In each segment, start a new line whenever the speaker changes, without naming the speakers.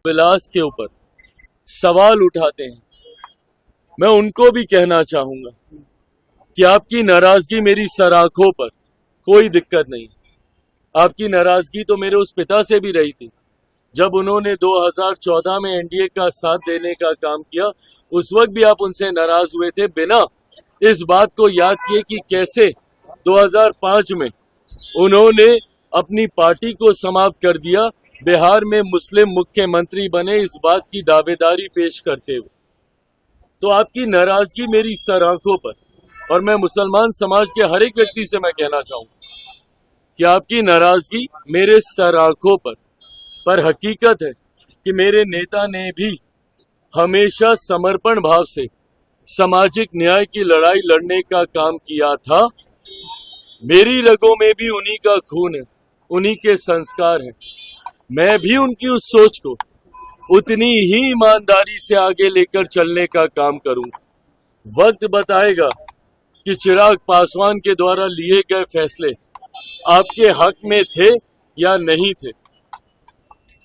रामविलास के ऊपर सवाल उठाते हैं, मैं उनको भी कहना चाहूंगा कि आपकी नाराजगी मेरी सराखों पर, कोई दिक्कत नहीं। आपकी नाराजगी तो मेरे उस पिता से भी रही थी जब उन्होंने 2014 में एनडीए का साथ देने का काम किया। उस वक्त भी आप उनसे नाराज हुए थे, बिना इस बात को याद किए कि कैसे 2005 में उन्होंने अपनी पार्टी को समाप्त कर दिया, बिहार में मुस्लिम मुख्यमंत्री बने इस बात की दावेदारी पेश करते हुए। तो आपकी नाराजगी मेरी सराखों पर, और मैं मुसलमान समाज के हर एक व्यक्ति से मैं कहना चाहूंगा कि आपकी नाराजगी मेरे सराखों पर हकीकत है कि मेरे नेता ने भी हमेशा समर्पण भाव से सामाजिक न्याय की लड़ाई लड़ने का काम किया था। मेरी रगों में भी उन्हीं का खून है, उन्हीं के संस्कार हैं। मैं भी उनकी उस सोच को उतनी ही ईमानदारी से आगे लेकर चलने का काम करूंगा। वक्त बताएगा कि चिराग पासवान के द्वारा लिए गए फैसले आपके हक में थे या नहीं थे,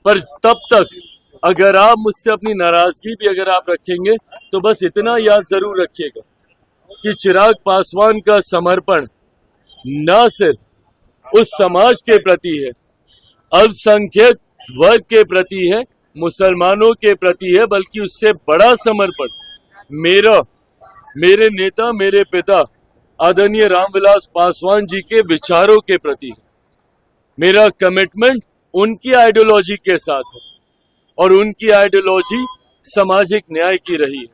पर तब तक अगर आप मुझसे अपनी नाराजगी भी अगर आप रखेंगे तो बस इतना याद जरूर रखिएगा कि चिराग पासवान का समर्पण न सिर्फ उस समाज के प्रति है, अल्पसंख्यक वर्ग के प्रति है, मुसलमानों के प्रति है, बल्कि उससे बड़ा समर्पण मेरे नेता, मेरे पिता आदरणीय रामविलास पासवान जी के विचारों के प्रति है। मेरा कमिटमेंट उनकी आइडियोलॉजी के साथ है और उनकी आइडियोलॉजी सामाजिक न्याय की रही है,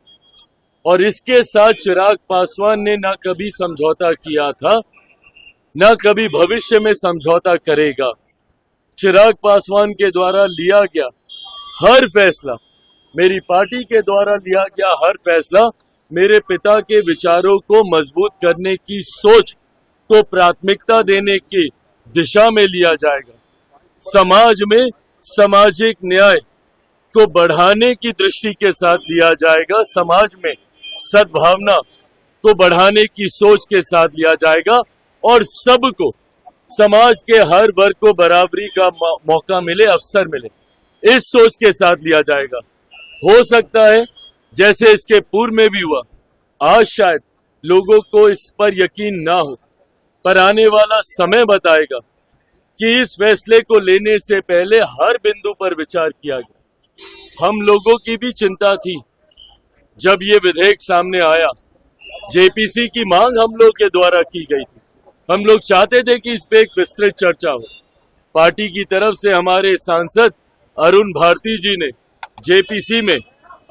और इसके साथ चिराग पासवान ने ना कभी समझौता किया था, ना कभी भविष्य में समझौता करेगा। चिराग पासवान के द्वारा लिया गया हर फैसला, मेरी पार्टी के द्वारा लिया गया हर फैसला मेरे पिता के विचारों को मजबूत करने की सोच को प्राथमिकता देने की दिशा में लिया जाएगा। समाज में सामाजिक न्याय को बढ़ाने की दृष्टि के साथ लिया जाएगा, समाज में सद्भावना को बढ़ाने की सोच के साथ लिया जाएगा, और सबको, समाज के हर वर्ग को बराबरी का मौका मिले, अवसर मिले, इस सोच के साथ लिया जाएगा। हो सकता है जैसे इसके पूर्व में भी हुआ, आज शायद लोगों को इस पर यकीन ना हो, पर आने वाला समय बताएगा कि इस फैसले को लेने से पहले हर बिंदु पर विचार किया गया। हम लोगों की भी चिंता थी जब ये विधेयक सामने आया, जेपीसी की मांग हम लोग के द्वारा की गई थी। हम लोग चाहते थे कि इस पे एक विस्तृत चर्चा हो। पार्टी की तरफ से हमारे सांसद अरुण भारती जी ने जेपीसी में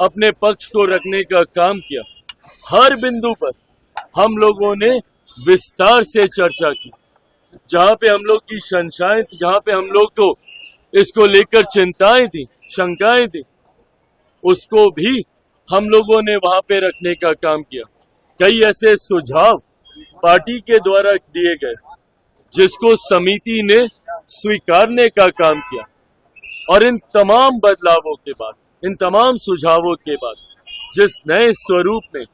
अपने पक्ष को रखने का काम किया। हर बिंदु पर हम लोगों ने विस्तार से चर्चा की। जहां पे हम लोग की शंकाएं थी, जहां पे हम लोग को इसको लेकर चिंताएं थी, शंकाएं थी, उसको भी हम लोगों ने वहां पे रखने का काम किया। कई ऐसे सुझाव पार्टी के द्वारा दिए गए जिसको समिति ने स्वीकारने का काम किया, और इन तमाम बदलावों के बाद, इन तमाम सुझावों के बाद जिस नए स्वरूप में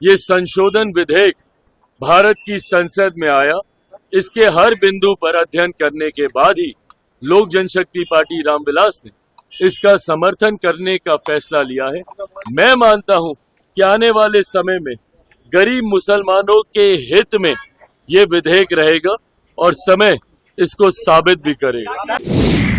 ये संशोधन विधेयक भारत की संसद में आया, इसके हर बिंदु पर अध्ययन करने के बाद ही लोक जनशक्ति पार्टी रामविलास ने इसका समर्थन करने का फैसला लिया है। मैं मानता हूं कि आने वाले समय में गरीब मुसलमानों के हित में ये विधेयक रहेगा और समय इसको साबित भी करेगा।